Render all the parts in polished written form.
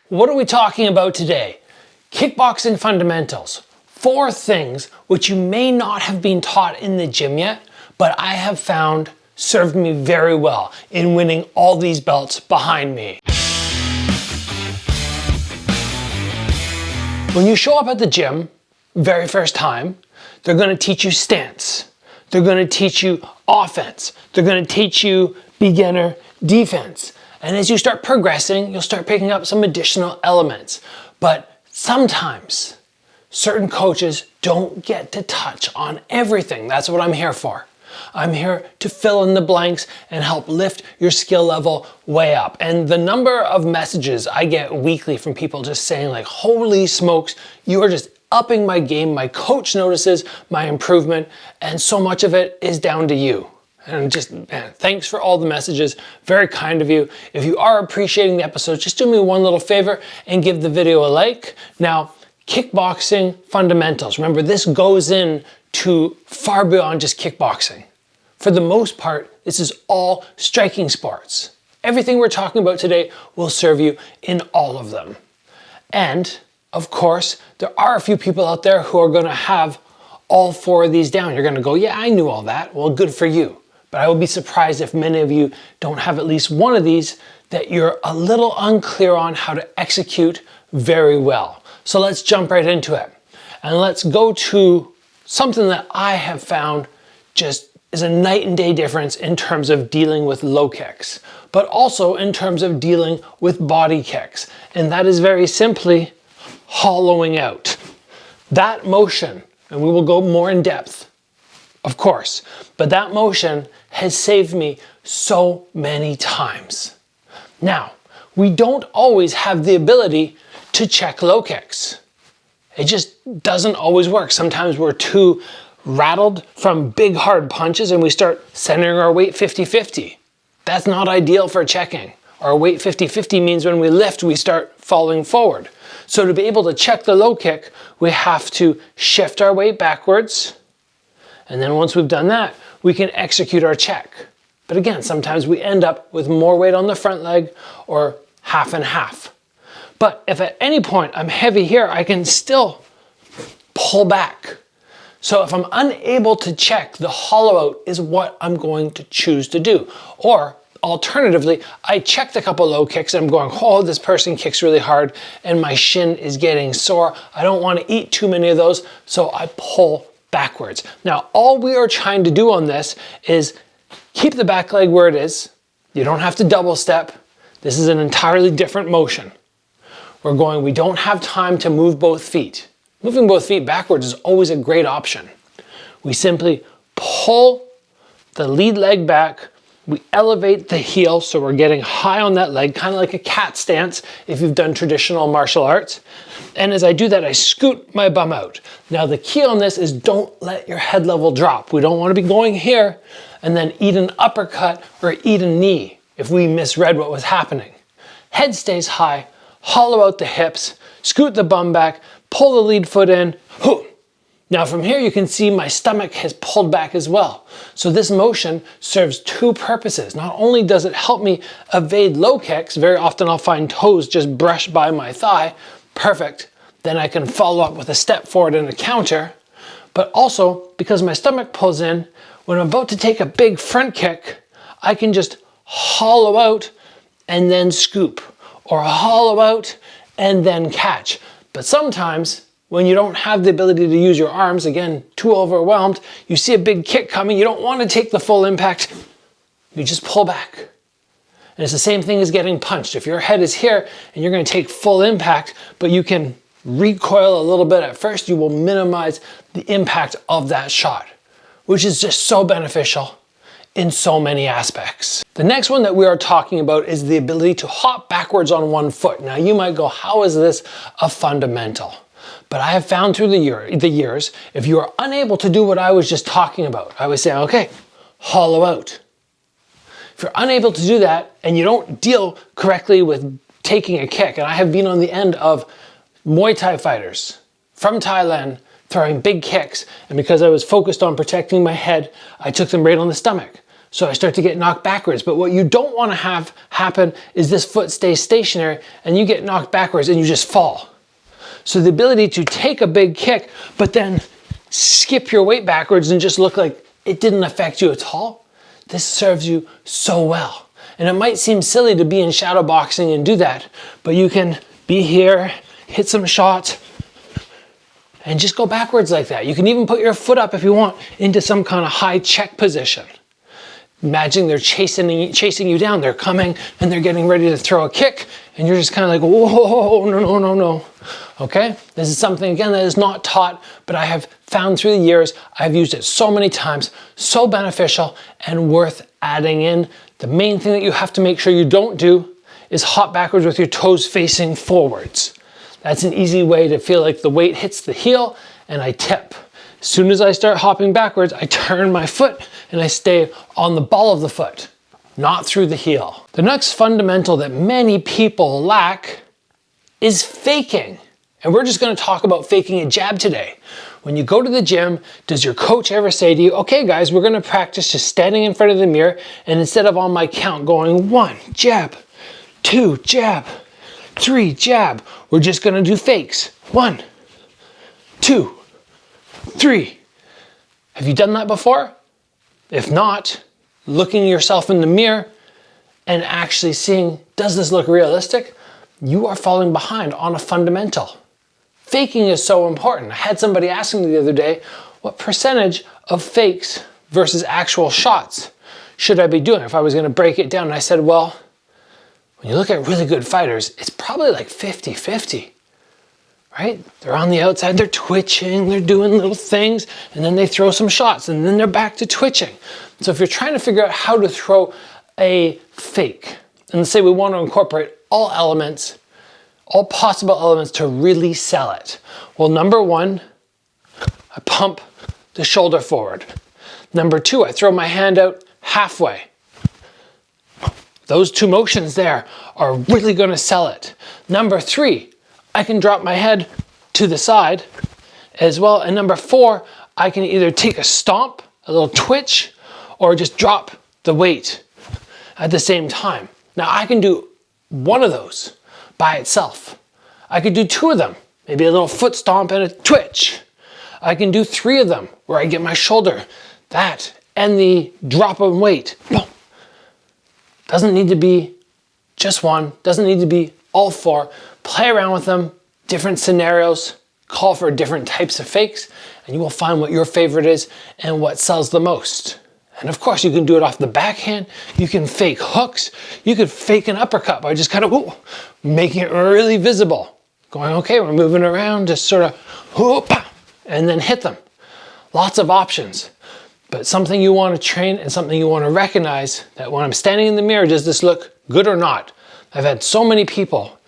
What are we talking about today? Kickboxing fundamentals. 4 things which you may not have been taught in the gym yet, but I have found served me very well in winning all these belts behind me. When you show up at the gym, very first time, they're going to teach you stance. They're going to teach you offense. They're going to teach you beginner defense. And as you start progressing, you'll start picking up some additional elements. But sometimes certain coaches don't get to touch on everything. That's what I'm here for. I'm here to fill in the blanks and help lift your skill level way up. And the number of messages I get weekly from people just saying like, holy smokes, you are just upping my game. My coach notices my improvement, and so much of it is down to you. And just, man, thanks for all the messages. Very kind of you. If you are appreciating the episode, just do me one little favor and give the video a like. Now, kickboxing fundamentals. Remember, this goes in to far beyond just kickboxing. For the most part, this is all striking sports. Everything we're talking about today will serve you in all of them. And of course, there are a few people out there who are going to have all 4 of these down. You're going to go, yeah, I knew all that. Well, good for you. But I would be surprised if many of you don't have at least one of these that you're a little unclear on how to execute very well. So let's jump right into it. And let's go to something that I have found just is a night and day difference in terms of dealing with low kicks, but also in terms of dealing with body kicks. And that is very simply hollowing out. That motion, and we will go more in depth, of course, but that motion has saved me so many times. Now, we don't always have the ability to check low kicks. It just doesn't always work. Sometimes we're too rattled from big hard punches and we start centering our weight 50-50. That's not ideal for checking. Our weight 50-50 means when we lift, we start falling forward. So to be able to check the low kick, we have to shift our weight backwards. And then once we've done that, we can execute our check. But again, sometimes we end up with more weight on the front leg or half and half. But if at any point I'm heavy here, I can still pull back. So if I'm unable to check, the hollow out is what I'm going to choose to do. Or alternatively, I checked a couple low kicks and I'm going, oh, this person kicks really hard and my shin is getting sore. I don't want to eat too many of those, so I pull backwards. Now, all we are trying to do on this is keep the back leg where it is. You don't have to double step. This is an entirely different motion. We don't have time to move both feet. Moving both feet backwards is always a great option. We simply pull the lead leg back. We elevate the heel so we're getting high on that leg, kind of like a cat stance if you've done traditional martial arts. And as I do that, I scoot my bum out. Now the key on this is don't let your head level drop. We don't want to be going here and then eat an uppercut or eat a knee if we misread what was happening. Head stays high, hollow out the hips, scoot the bum back, pull the lead foot in. Now from here you can see my stomach has pulled back as well. So this motion serves 2 purposes. Not only does it help me evade low kicks, very often I'll find toes just brush by my thigh, perfect. Then I can follow up with a step forward and a counter. But also because my stomach pulls in, when I'm about to take a big front kick, I can just hollow out and then scoop, or hollow out and then catch. But sometimes when you don't have the ability to use your arms, again, too overwhelmed, you see a big kick coming, you don't want to take the full impact, you just pull back. And it's the same thing as getting punched. If your head is here and you're going to take full impact, but you can recoil a little bit at first, you will minimize the impact of that shot, which is just so beneficial in so many aspects. The next one that we are talking about is the ability to hop backwards on one foot. Now you might go, how is this a fundamental? But I have found through the years, if you are unable to do what I was just talking about, I would say, okay, hollow out. If you're unable to do that and you don't deal correctly with taking a kick, and I have been on the end of Muay Thai fighters from Thailand throwing big kicks, and because I was focused on protecting my head, I took them right on the stomach. So I start to get knocked backwards. But what you don't want to have happen is this foot stays stationary and you get knocked backwards and you just fall. So the ability to take a big kick, but then skip your weight backwards and just look like it didn't affect you at all, this serves you so well. And it might seem silly to be in shadow boxing and do that, but you can be here, hit some shots, and just go backwards like that. You can even put your foot up if you want into some kind of high check position. Imagine they're chasing you down. They're coming and they're getting ready to throw a kick and you're just kind of like, whoa, no. Okay? This is something, again, that is not taught, but I have found through the years, I've used it so many times, so beneficial and worth adding in. The main thing that you have to make sure you don't do is hop backwards with your toes facing forwards. That's an easy way to feel like the weight hits the heel and I tip. As soon as I start hopping backwards, I turn my foot and I stay on the ball of the foot, not through the heel. The next fundamental that many people lack is faking. And we're just gonna talk about faking a jab today. When you go to the gym, does your coach ever say to you, okay guys, we're gonna practice just standing in front of the mirror and instead of on my count going 1, jab, 2, jab, 3, jab, we're just gonna do fakes. 1, 2, 3. Have you done that before? If not, looking yourself in the mirror and actually seeing, does this look realistic? You are falling behind on a fundamental. Faking is so important. I had somebody asking me the other day, what percentage of fakes versus actual shots should I be doing if I was gonna break it down? And I said, well, when you look at really good fighters, it's probably like 50-50. Right? They're on the outside, they're twitching, they're doing little things, and then they throw some shots, and then they're back to twitching. So if you're trying to figure out how to throw a fake, and let's say we want to incorporate all elements, all possible elements to really sell it. Well, number 1, I pump the shoulder forward. Number 2, I throw my hand out halfway. Those 2 motions there are really going to sell it. Number 3, I can drop my head to the side as well. And number 4, I can either take a stomp, a little twitch, or just drop the weight at the same time. Now I can do one of those by itself. I could do 2 of them, maybe a little foot stomp and a twitch. I can do 3 of them where I get my shoulder, that, and the drop of weight. Boom. Doesn't need to be just one, doesn't need to be all 4. Play around with them, different scenarios, call for different types of fakes, and you will find what your favorite is and what sells the most. And of course, you can do it off the backhand. You can fake hooks. You could fake an uppercut by just kind of making it really visible. Going, okay, we're moving around, just sort of, and then hit them. Lots of options. But something you want to train and something you want to recognize that when I'm standing in the mirror, does this look good or not? I've had so many people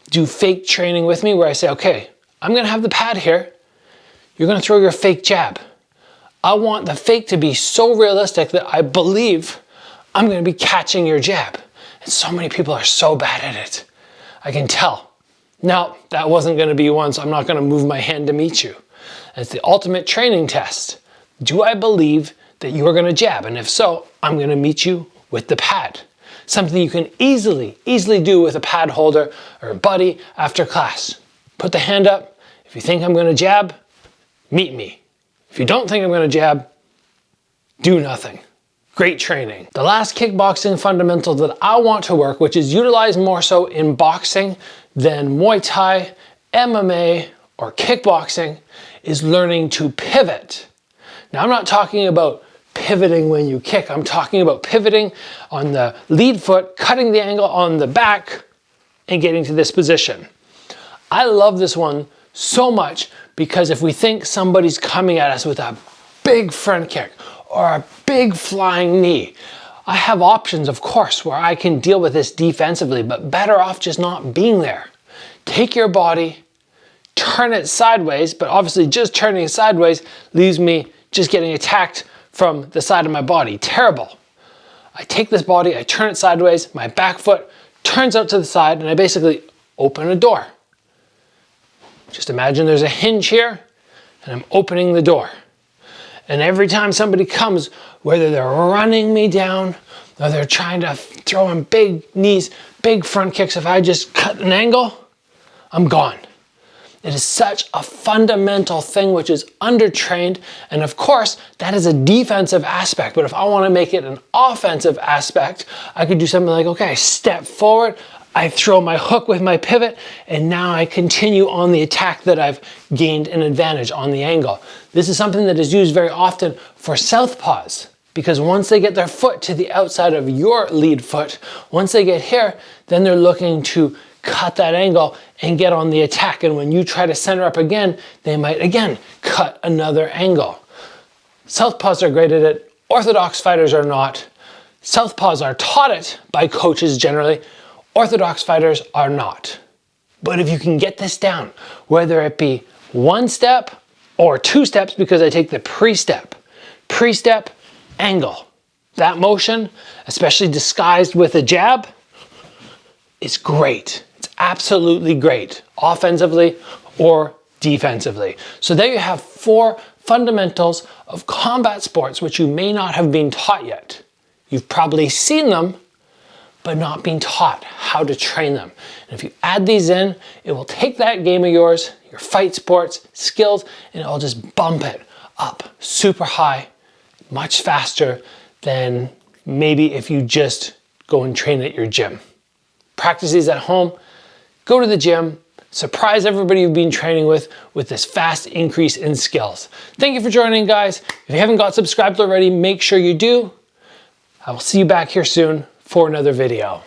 do fake training with me where I say, okay, I'm gonna have the pad here. You're gonna throw your fake jab. I want the fake to be so realistic that I believe I'm gonna be catching your jab. And so many people are so bad at it. I can tell. Now, that wasn't gonna be one, so I'm not gonna move my hand to meet you. It's the ultimate training test. Do I believe that you are gonna jab? And if so, I'm gonna meet you with the pad. Something you can easily do with a pad holder or a buddy after class. Put the hand up. If you think I'm gonna jab, meet me. If you don't think I'm gonna jab, do nothing. Great training. The last kickboxing fundamental that I want to work, which is utilized more so in boxing than Muay Thai, MMA, or kickboxing, is learning to pivot. Now, I'm not talking about pivoting when you kick. I'm talking about pivoting on the lead foot, cutting the angle on the back, and getting to this position. I love this one so much because if we think somebody's coming at us with a big front kick or a big flying knee, I have options, of course, where I can deal with this defensively, but better off just not being there. Take your body, turn it sideways, but obviously just turning it sideways leaves me just getting attacked from the side of my body. Terrible. I take this body, I turn it sideways, my back foot turns out to the side, and I basically open a door. Just imagine there's a hinge here, and I'm opening the door. And every time somebody comes, whether they're running me down or they're trying to throw in big knees, big front kicks, if I just cut an angle, I'm gone. It is such a fundamental thing which is undertrained, and of course that is a defensive aspect, but if I want to make it an offensive aspect, I could do something like, okay, I step forward, I throw my hook with my pivot, and now I continue on the attack that I've gained an advantage on the angle. This is something that is used very often for southpaws, because once they get their foot to the outside of your lead foot, once they get here, then they're looking to cut that angle and get on the attack. And when you try to center up again, they might again cut another angle. Southpaws are great at it. Orthodox fighters are not. Southpaws are taught it by coaches generally. Orthodox fighters are not. But if you can get this down, whether it be one step or two steps, because I take the pre-step, angle. That motion, especially disguised with a jab, is great. It's absolutely great, offensively or defensively. So there you have 4 fundamentals of combat sports which you may not have been taught yet. You've probably seen them, but not been taught how to train them. And if you add these in, it will take that game of yours, your fight sports, skills, and it will just bump it up super high, much faster than maybe if you just go and train at your gym. Practice these at home, go to the gym, surprise everybody you've been training with this fast increase in skills. Thank you for joining, guys. If you haven't got subscribed already, make sure you do. I will see you back here soon for another video.